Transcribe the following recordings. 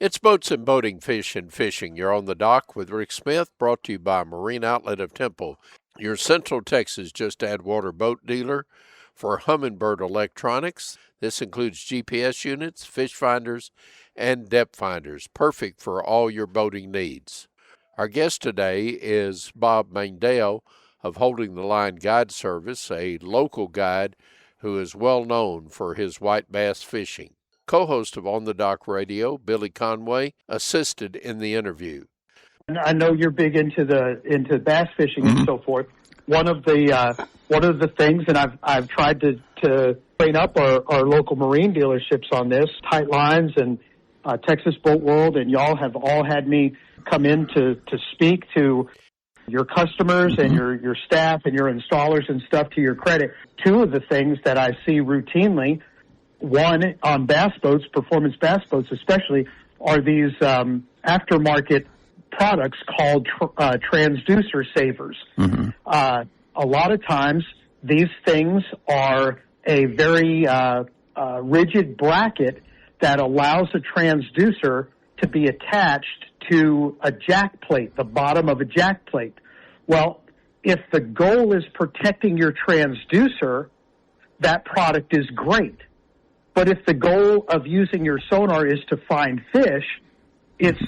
It's Boats and Boating, Fish and Fishing. You're on the dock with Rick Smith, brought to you by Marine Outlet of Temple, your Central Texas Just Add Water boat dealer for Humminbird Electronics. This includes GPS units, fish finders, and depth finders, perfect for all your boating needs. Our guest today is Bob Maindelle of Holding the Line Guide Service, a local guide who is well known for his white bass fishing. Co-host of On the Dock Radio, Billy Conway, assisted in the interview. I know you're big into bass fishing and so forth. One of the things, and I've tried to train up our local marine dealerships on this, Tight Lines and Texas Boat World, and y'all have all had me come in to speak to your customers and your staff and your installers and stuff. To your credit, two of the things that I see routinely, one on bass boats, performance bass boats especially, are these aftermarket products called transducer savers. A lot of times these things are a very rigid bracket that allows a transducer to be attached to a jack plate, the bottom of a jack plate. Well, if the goal is protecting your transducer, that product is great. But if the goal of using your sonar is to find fish, it's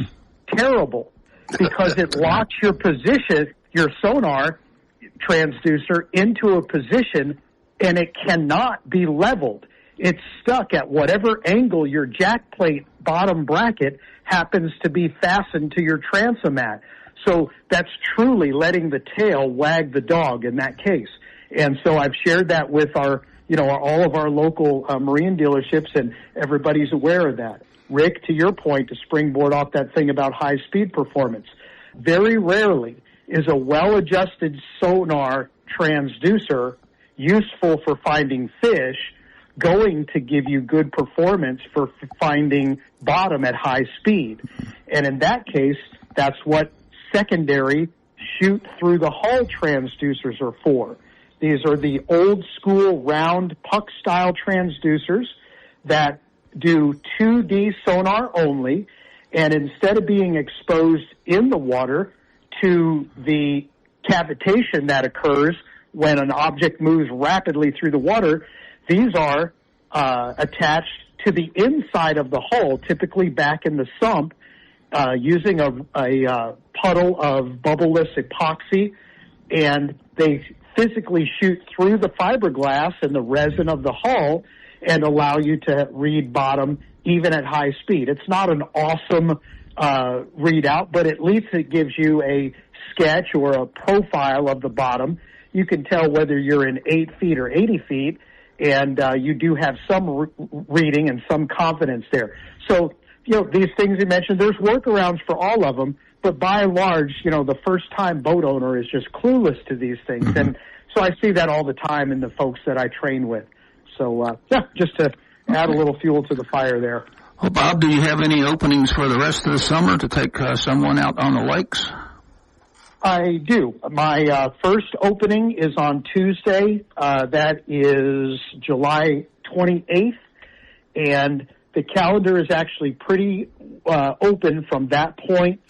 terrible because it locks your position, your sonar transducer, into a position and it cannot be leveled. It's stuck at whatever angle your jack plate bottom bracket happens to be fastened to your transom at. So that's truly letting the tail wag the dog in that case. And so I've shared that with all of our local marine dealerships, and everybody's aware of that. Rick, to your point, to springboard off that thing about high-speed performance, very rarely is a well-adjusted sonar transducer useful for finding fish going to give you good performance for finding bottom at high speed. And in that case, that's what secondary shoot-through-the-hull transducers are for. These are the old-school round puck-style transducers that do 2D sonar only, and instead of being exposed in the water to the cavitation that occurs when an object moves rapidly through the water, these are attached to the inside of the hull, typically back in the sump, using a puddle of bubbleless epoxy, and they physically shoot through the fiberglass and the resin of the hull and allow you to read bottom even at high speed. It's not an awesome readout, but at least it gives you a sketch or a profile of the bottom. You can tell whether you're in 8 feet or 80 feet, and you do have some reading and some confidence there. So, these things you mentioned, there's workarounds for all of them, but by and large, the first-time boat owner is just clueless to these things. And so I see that all the time in the folks that I train with. So, just to add a little fuel to the fire there. Well, Bob, do you have any openings for the rest of the summer to take someone out on the lakes? I do. My first opening is on Tuesday. That is July 28th. And the calendar is actually pretty open from that point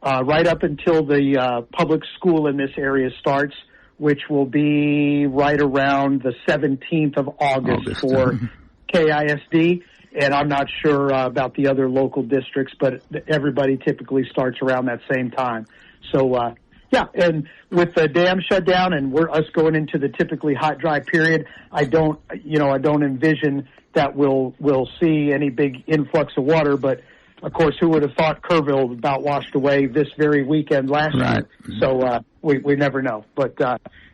right up until the public school in this area starts, which will be right around the 17th of August. For KISD. And I'm not sure about the other local districts, but everybody typically starts around that same time. So, and with the dam shut down and us going into the typically hot, dry period, I don't envision that we'll see any big influx of water. But of course, who would have thought Kerrville about washed away this very weekend last year? So we never know. But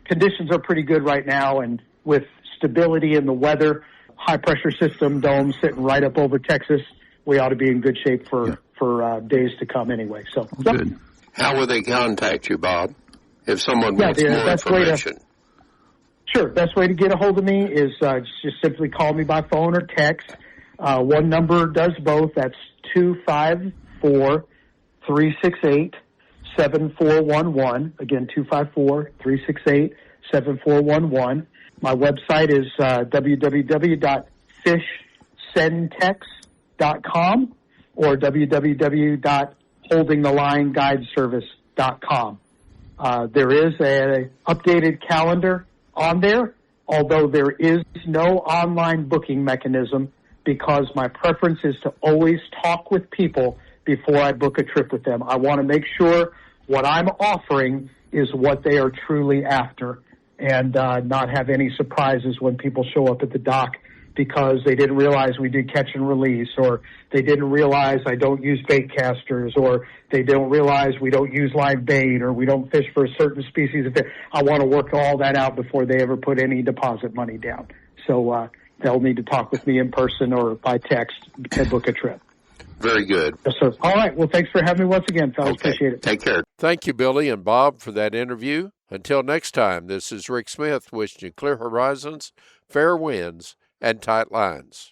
conditions are pretty good right now, and with stability in the weather, high pressure system dome sitting right up over Texas, we ought to be in good shape for days to come anyway. So good. How will they contact you, Bob, if someone wants more information? Sure. Best way to get a hold of me is just simply call me by phone or text. One number does both. That's 254-368-7411. Again, 254-368-7411. My website is www.fishsentex.com. or www.holdingthelineguideservice.com. There is an updated calendar on there, although there is no online booking mechanism, because my preference is to always talk with people before I book a trip with them. I want to make sure what I'm offering is what they are truly after, and not have any surprises when people show up at the dock because they didn't realize we did catch and release, or they didn't realize I don't use bait casters, or they don't realize we don't use live bait, or we don't fish for a certain species of fish. I want to work all that out before they ever put any deposit money down. So they'll need to talk with me in person or by text to book a trip. Very good. Yes, sir. All right. Well, thanks for having me once again, fellas. Okay. Appreciate it. Take care. Thank you, Billy and Bob, for that interview. Until next time, this is Rick Smith wishing you clear horizons, fair winds, and tight lines.